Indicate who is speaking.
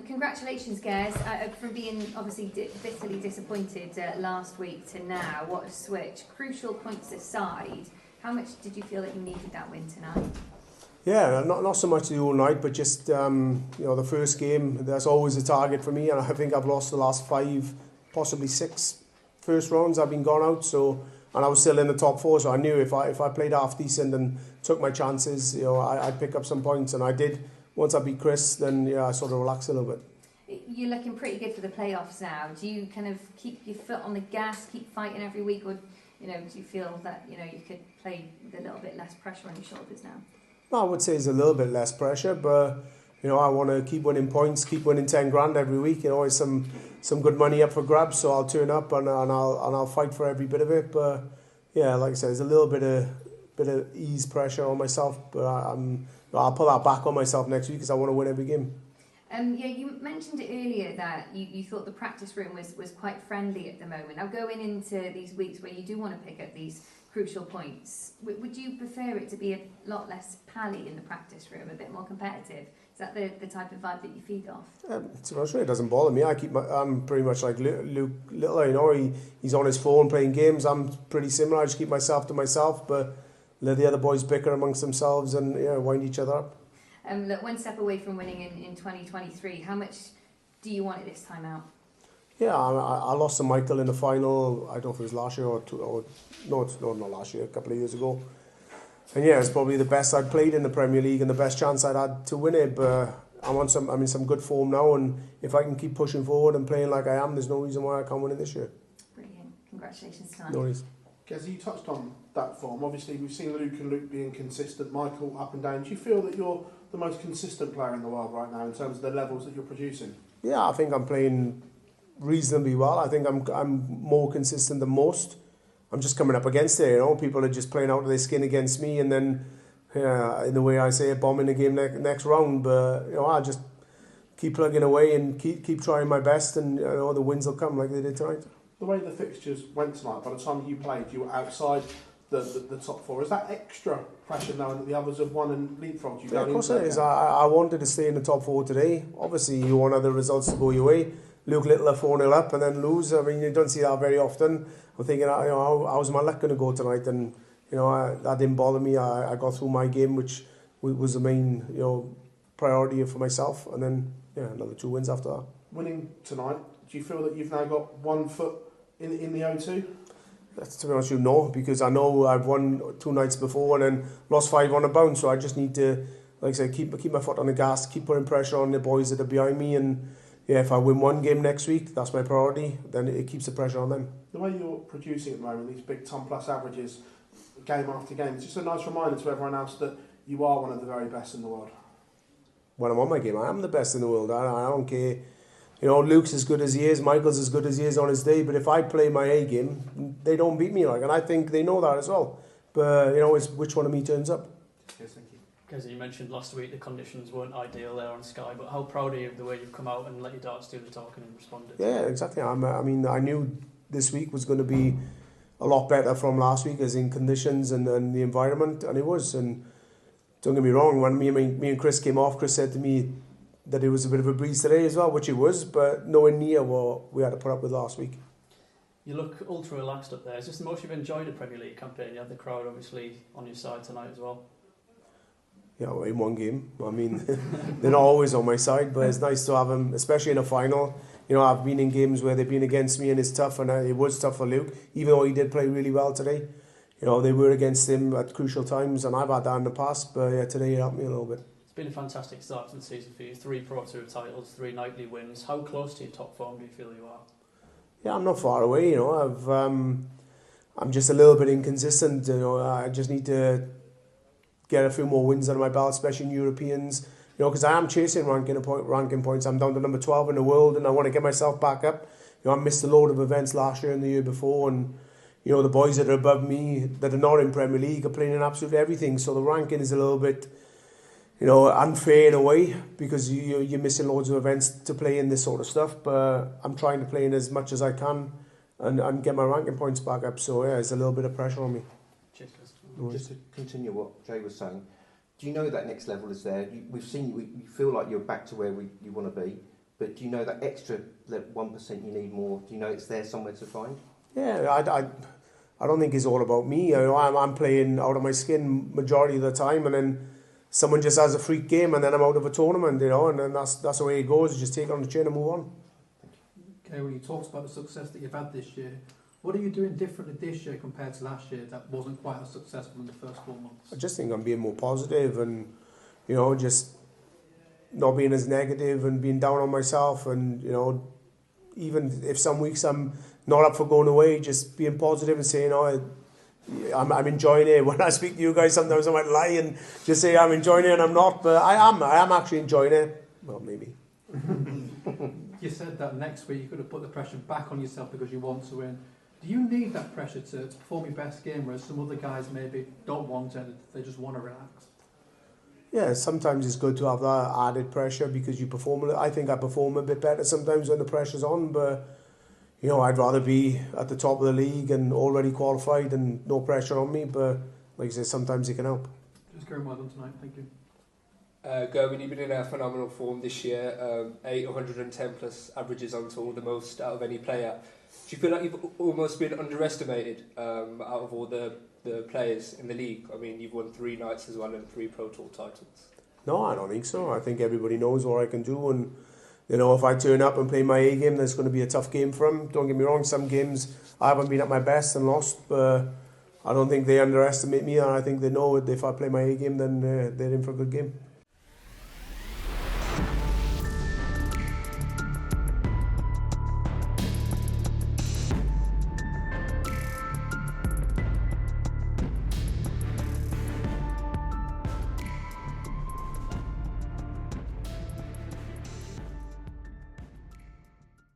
Speaker 1: Congratulations, guys, from being obviously bitterly disappointed last week to now. What a switch. Crucial points aside, how much did you feel that you needed that win tonight?
Speaker 2: Yeah, not so much the whole night, but just the first game. That's always a target for me, and I think I've lost the last 5, possibly 6 first rounds I've been gone out. So, and I was still in the top 4, so I knew if I played half decent and took my chances, I'd pick up some points, and I did. Once I beat Chris, then I sort of relaxed a little bit.
Speaker 1: You're looking pretty good for the playoffs now. Do you kind of keep your foot on the gas, keep fighting every week, or do you feel that you could play with a little bit less pressure on your shoulders now?
Speaker 2: I would say it's a little bit less pressure, but I want to keep winning points, keep winning 10 grand every week. It's some good money up for grabs, so I'll turn up and I'll fight for every bit of it. But yeah, like I said, there's a little bit of ease pressure on myself, but I'll pull that back on myself next week because I want to win every game.
Speaker 1: You mentioned it earlier that you thought the practice room was quite friendly at the moment. Now, going into these weeks where you do want to pick up these crucial points, would you prefer it to be a lot less pally in the practice room, a bit more competitive? Is that the type of vibe that you feed off?
Speaker 2: To be honest, it doesn't bother me. I'm pretty much like Luke Littler. He's on his phone playing games. I'm pretty similar. I just keep myself to myself, but let the other boys bicker amongst themselves and wind each other up.
Speaker 1: Look, one step away from winning in 2023. How much do you want it this time out?
Speaker 2: Yeah, I lost to Michael in the final. I don't know if it was last year not last year, a couple of years ago. And yeah, it's probably the best I'd played in the Premier League and the best chance I'd had to win it. But I'm in some good form now, and if I can keep pushing forward and playing like I am, there's no reason why I can't win it this year.
Speaker 1: Brilliant. Congratulations tonight.
Speaker 2: No worries.
Speaker 3: Gez, you touched on that form. Obviously, we've seen Luke being consistent, Michael up and down. Do you feel that you're the most consistent player in the world right now in terms of the levels that you're producing?
Speaker 2: Yeah, I think I'm playing reasonably well. I think I'm more consistent than most. I'm just coming up against it. People are just playing out of their skin against me, and then in the way I say it, bombing the game next round. But I just keep plugging away and keep trying my best, and the wins will come like they did tonight.
Speaker 3: The way the fixtures went tonight, by the time you played, you were outside the top 4. Is that extra pressure knowing that the others have won and leapfrogged you?
Speaker 2: Yeah, of course it is. I wanted to stay in the top 4 today. Obviously, you want other results to go your way. Luke Littler 4-0 up and then lose. I mean, you don't see that very often. I'm thinking, how's my luck going to go tonight? And that didn't bother me. I got through my game, which was the main priority for myself. And then another 2 wins after that.
Speaker 3: Winning tonight, do you feel that you've now got 1 foot in the O2?
Speaker 2: To be honest, no, because I know I've won 2 nights before and then lost 5 on a bounce. So I just need to, like I said, keep my foot on the gas, keep putting pressure on the boys that are behind me, and if I win 1 game next week, that's my priority. Then it keeps the pressure on them.
Speaker 3: The way you're producing at the moment, these big ton-plus averages, game after game, it's just a nice reminder to everyone else that you are one of the very best in the world.
Speaker 2: When I'm on my game, I am the best in the world. I don't care. Luke's as good as he is, Michael's as good as he is on his day, but if I play my A game, they don't beat me, and I think they know that as well. But, it's which one of me turns up.
Speaker 3: Yes, thank you.
Speaker 4: Because you mentioned last week the conditions weren't ideal there on Sky, but how proud are you of the way you've come out and let your darts do the talking and responded?
Speaker 2: Yeah, exactly. I knew this week was going to be a lot better from last week, as in conditions and the environment, and it was. And don't get me wrong, when me and Chris came off, Chris said to me that it was a bit of a breeze today as well, which it was, but nowhere near what we had to put up with last week.
Speaker 4: You look ultra relaxed up there. Is this the most you've enjoyed a Premier League campaign? You had the crowd obviously on your side tonight as well.
Speaker 2: Yeah, well, in 1 game. I mean, they're not always on my side, but it's nice to have them, especially in a final. I've been in games where they've been against me and it's tough, and it was tough for Luke, even though he did play really well today. They were against him at crucial times, and I've had that in the past, but yeah, today it helped me a little bit.
Speaker 4: It's been a fantastic start to the season for you. 3 Pro Tour titles, 3 nightly wins. How close to your top form do you feel you are? Yeah,
Speaker 2: I'm not far away. I'm just a little bit inconsistent. I just need to get a few more wins under my belt, especially in Europeans. Because I am chasing ranking points. I'm down to number 12 in the world, and I want to get myself back up. I missed a load of events last year and the year before, and the boys that are above me that are not in Premier League are playing in absolutely everything. So the ranking is a little bit, unfair in a way, because you're missing loads of events to play in this sort of stuff. But I'm trying to play in as much as I can and get my ranking points back up. So yeah, it's a little bit of pressure on me.
Speaker 4: Cheers.
Speaker 5: Just to continue what Jay was saying, do you know that next level is there? We've seen you feel like you're back to where you want to be, but do you know that extra 1% you need more? Do you know it's there somewhere to find?
Speaker 2: Yeah, I don't think it's all about me. I'm playing out of my skin majority of the time, and then someone just has a freak game, and then I'm out of a tournament, and then that's the way it goes. You just take it on the chin and move on.
Speaker 6: Okay, well, you talked about the success that you've had this year. What are you doing differently this year compared to last year that wasn't quite as successful in the first 4 months?
Speaker 2: I just think I'm being more positive and, just not being as negative and being down on myself, and, even if some weeks I'm not up for going away, just being positive and saying, I'm enjoying it. When I speak to you guys, sometimes I might lie and just say I'm enjoying it, and I'm not, but I am actually enjoying it. Well, maybe.
Speaker 6: You said that next week you're going to put the pressure back on yourself because you want to win. Do you need that pressure to perform your best game, whereas some other guys maybe don't want it, they just want to relax?
Speaker 2: Yeah, sometimes it's good to have that added pressure because you perform. I think I perform a bit better sometimes when the pressure's on, but I'd rather be at the top of the league and already qualified and no pressure on me. But like I say, sometimes it can help.
Speaker 6: Just going well done tonight, thank you.
Speaker 7: Gerwyn, you've been in a phenomenal form this year. 810 plus averages on tour, the most out of any player. Do you feel like you've almost been underestimated out of all the players in the league? I mean, you've won 3 nights as well and 3 Pro Tour titles.
Speaker 2: No, I don't think so. I think everybody knows what I can do, and if I turn up and play my A game, there's going to be a tough game for them. Don't get me wrong, some games I haven't been at my best and lost, but I don't think they underestimate me, and I think they know if I play my A game, then they're in for a good game.